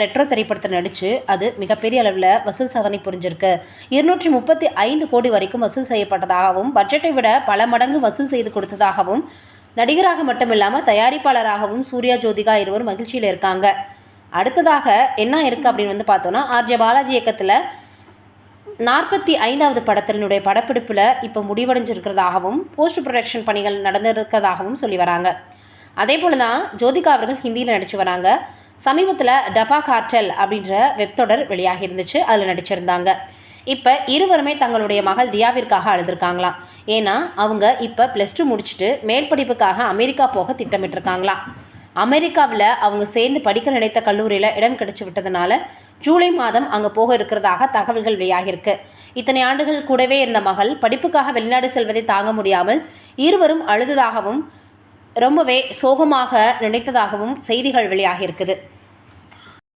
Retro திரைப்படத்தை நடித்து அது மிகப்பெரிய அளவில் வசூல் சாதனை புரிஞ்சிருக்கு. 235 கோடி வரைக்கும் வசூல் செய்யப்பட்டதாகவும் பட்ஜெட்டை விட பல மடங்கு வசூல் செய்து கொடுத்ததாகவும் நடிகராக மட்டுமில்லாமல் தயாரிப்பாளராகவும் சூர்யா ஜோதிகா இருவரும் மகிழ்ச்சியில் இருக்காங்க. அடுத்ததாக என்ன இருக்குது அப்படின்னு பார்த்தோன்னா, ஆர்ஜே பாலாஜி இயக்கத்தில் 45வது படத்தினுடைய படப்பிடிப்பில் இப்போ முடிவடைஞ்சிருக்கிறதாகவும் போஸ்ட் ப்ரொடக்ஷன் பணிகள் நடந்திருக்கிறதாகவும் சொல்லி வராங்க. அதே போல் தான் ஜோதிகா அவர்கள் ஹிந்தியில் நடித்து வராங்க. சமீபத்தில் டபா கார்டல் அப்படின்ற வெப்தொடர் வெளியாகி இருந்துச்சு, அதில் நடிச்சிருந்தாங்க. இப்போ இருவருமே தங்களுடைய மகள் தியாவிற்காக அழுதுருக்காங்களாம். ஏன்னா அவங்க இப்போ +2 முடிச்சுட்டு மேல் படிப்புக்காக அமெரிக்கா போக திட்டமிட்டிருக்காங்களாம். அமெரிக்காவில் அவங்க சேர்ந்து படிக்க நினைத்த கல்லூரியில் இடம் கிடைச்சி விட்டதுனால ஜூலை மாதம் அங்கே போக இருக்கிறதாக தகவல்கள் வெளியாகிருக்கு. இத்தனை ஆண்டுகள் கூடவே இருந்த மகள் படிப்புக்காக வெளிநாடு செல்வதை தாங்க முடியாமல் இருவரும் அழுததாகவும் ரொம்பவே சோகமாக நினைத்ததாகவும் செய்திகள் வெளியாகியிருக்குது.